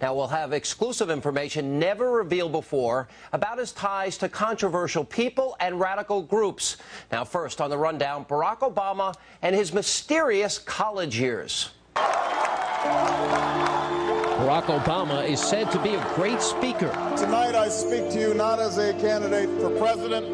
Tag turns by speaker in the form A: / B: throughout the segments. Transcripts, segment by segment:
A: Now, we'll have exclusive information never revealed before about his ties to controversial people and radical groups. Now, first on the rundown, Barack Obama and his mysterious college years.
B: Barack Obama is said to be a great speaker.
C: Tonight I speak to you not as a candidate for president,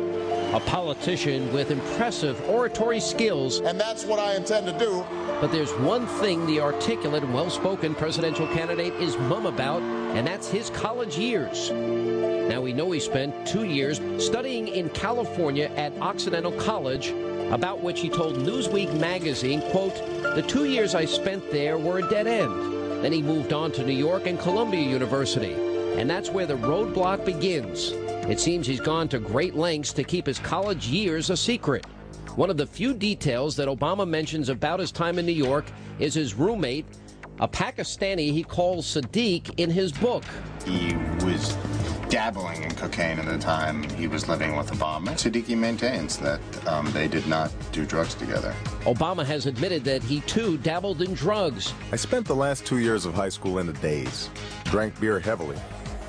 B: a politician with impressive oratory skills.
C: And that's what I intend to do.
B: But there's one thing the articulate and well-spoken presidential candidate is mum about, and that's his college years. Now, we know he spent 2 years studying in California at Occidental College, about which he told Newsweek magazine, quote, "The 2 years I spent there were a dead end." Then he moved on to New York and Columbia University, and that's where the roadblock begins. It seems he's gone to great lengths to keep his college years a secret. One of the few details that Obama mentions about his time in New York is his roommate, a Pakistani he calls Sadiq in his book.
D: He was dabbling in cocaine at the time he was living with Obama. Siddiqui maintains that they did not do drugs together.
B: Obama has admitted that he, too, dabbled in drugs.
E: I spent the last 2 years of high school in a daze, drank beer heavily,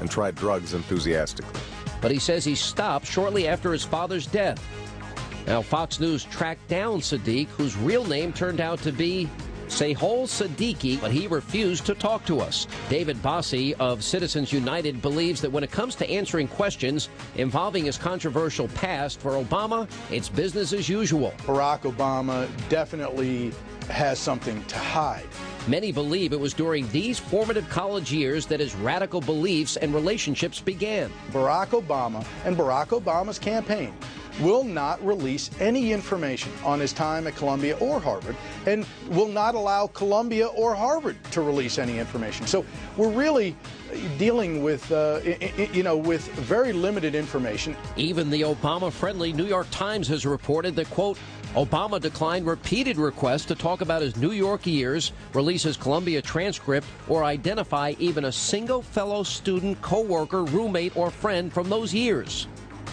E: and tried drugs enthusiastically.
B: But he says he stopped shortly after his father's death. Now, Fox News tracked down Sadiq, whose real name turned out to be Sehol Siddiqui, but he refused to talk to us. David Bossie of Citizens United believes that when it comes to answering questions involving his controversial past, for Obama, it's business as usual.
F: Barack Obama definitely has something to hide.
B: Many believe it was during these formative college years that his radical beliefs and relationships began.
F: Barack Obama and Barack Obama's campaign will not release any information on his time at Columbia or Harvard, and will not allow Columbia or Harvard to release any information. So we're really dealing with, with very limited information.
B: Even the Obama-friendly New York Times has reported that, quote, Obama declined repeated requests to talk about his New York years, release his Columbia transcript, or identify even a single fellow student, co-worker, roommate, or friend from those years.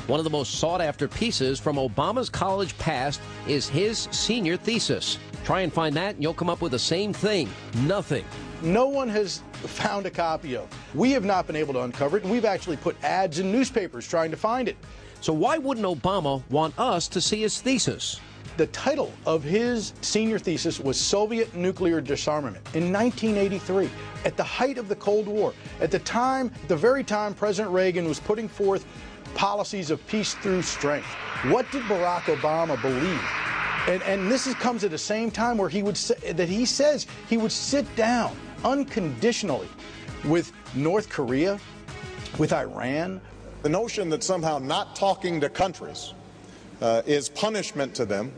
B: One of the most sought-after pieces from Obama's college past is his senior thesis. Try and find that, and you'll come up with the same thing. Nothing.
F: No one has found a copy of. We have not been able to uncover it, and we've actually put ads in newspapers trying to find it.
B: So why wouldn't Obama want us to see his thesis?
F: The title of his senior thesis was Soviet Nuclear Disarmament in 1983, at the height of the Cold War. At the time, the very time President Reagan was putting forth policies of peace through strength. What did Barack Obama believe? And this comes at the same time where he says he would sit down unconditionally with North Korea, with Iran.
C: The notion that somehow not talking to countries is punishment to them,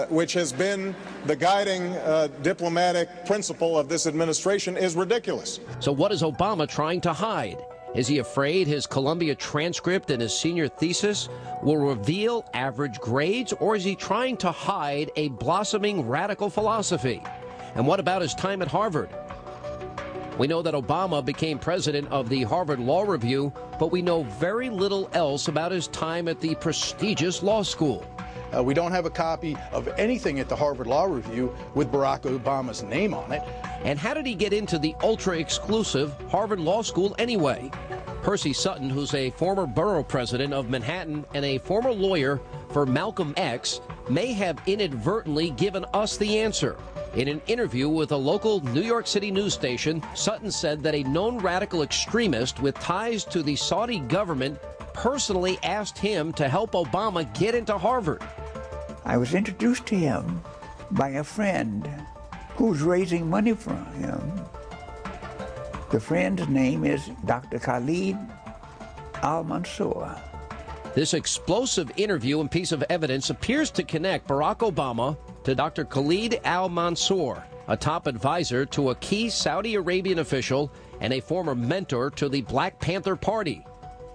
C: which has been the guiding diplomatic principle of this administration, is ridiculous.
B: So what is Obama trying to hide? Is he afraid his Columbia transcript and his senior thesis will reveal average grades, or is he trying to hide a blossoming radical philosophy? And what about his time at Harvard? We know that Obama became president of the Harvard Law Review, but we know very little else about his time at the prestigious law school.
F: We don't have a copy of anything at the Harvard Law Review with Barack Obama's name on it.
B: And how did he get into the ultra-exclusive Harvard Law School anyway? Percy Sutton, who's a former borough president of Manhattan and a former lawyer for Malcolm X, may have inadvertently given us the answer. In an interview with a local New York City news station, Sutton said that a known radical extremist with ties to the Saudi government personally asked him to help Obama get into Harvard.
G: I was introduced to him by a friend who's raising money for him. The friend's name is Dr. Khalid Al-Mansour.
B: This explosive interview and piece of evidence appears to connect Barack Obama to Dr. Khalid Al-Mansour, a top advisor to a key Saudi Arabian official and a former mentor to the Black Panther Party.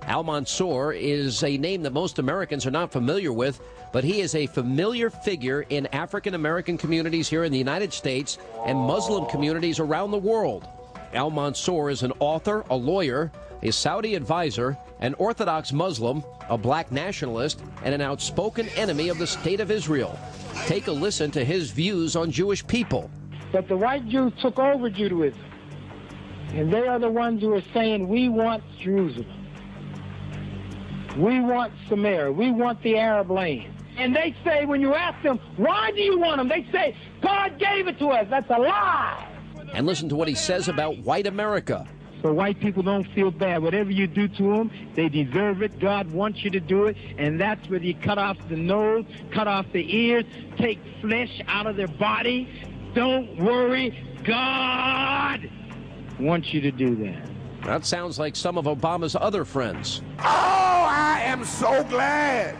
B: Al-Mansour is a name that most Americans are not familiar with, but he is a familiar figure in African-American communities here in the United States and Muslim communities around the world. Al-Mansour is an author, a lawyer, a Saudi advisor, an Orthodox Muslim, a black nationalist, and an outspoken enemy of the State of Israel. Take a listen to his views on Jewish people.
H: But the white Jews took over Judaism. And they are the ones who are saying, we want Jerusalem. We want Samaria. We want the Arab land. And they say, when you ask them, why do you want them? They say, God gave it to us. That's a lie.
B: And listen to what he says about white America.
H: So white people don't feel bad. Whatever you do to them, they deserve it. God wants you to do it. And that's whether you cut off the nose, cut off the ears, take flesh out of their body. Don't worry. God wants you to do that.
B: That sounds like some of Obama's other friends.
I: Oh, I am so glad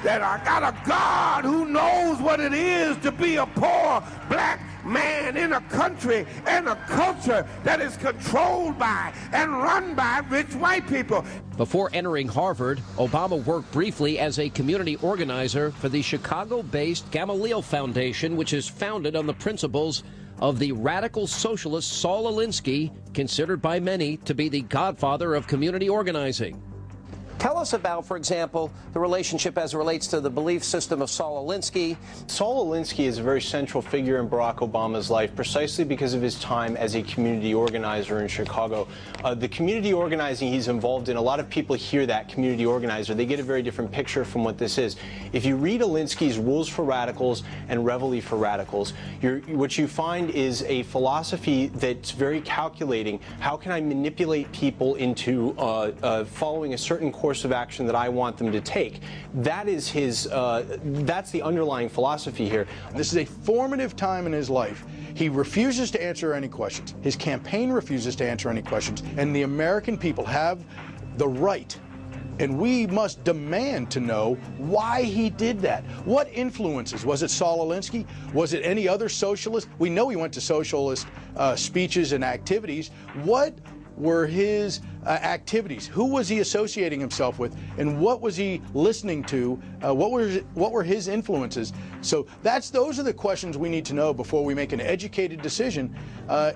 I: that I got a God who knows what it is to be a poor black man in a country and a culture that is controlled by and run by rich white people.
B: Before entering Harvard, Obama worked briefly as a community organizer for the Chicago-based Gamaliel Foundation, which is founded on the principles of the radical socialist Saul Alinsky, considered by many to be the godfather of community organizing.
A: Tell us about, for example, the relationship as it relates to the belief system of Saul Alinsky.
J: Saul Alinsky is a very central figure in Barack Obama's life precisely because of his time as a community organizer in Chicago. The community organizing he's involved in, a lot of people hear that community organizer. They get a very different picture from what this is. If you read Alinsky's Rules for Radicals and Reveille for Radicals, what you find is a philosophy that's very calculating. How can I manipulate people into following a certain course of action that I want them to take? That is his, that's the underlying philosophy here.
F: This is a formative time in his life. He refuses to answer any questions. His campaign refuses to answer any questions. And the American people have the right, and we must demand to know why he did that. What influences? Was it Saul Alinsky? Was it any other socialist? We know he went to socialist speeches and activities. What were his activities? Who was he associating himself with, and what was he listening to? What were his influences? So those are the questions we need to know before we make an educated decision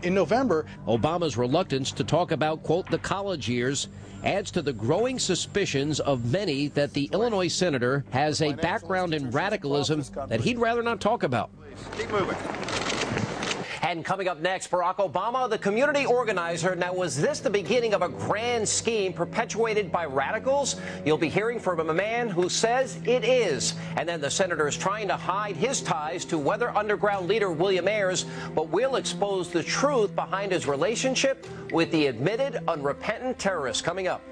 F: in November.
B: Obama's reluctance to talk about, quote, the college years adds to the growing suspicions of many that the Illinois senator has a background in radicalism that he'd rather not talk about.
J: Keep moving.
A: And coming up next, Barack Obama, the community organizer. Now, was this the beginning of a grand scheme perpetuated by radicals? You'll be hearing from a man who says it is. And then the senator is trying to hide his ties to Weather Underground leader William Ayers, but we'll expose the truth behind his relationship with the admitted unrepentant terrorist. Coming up.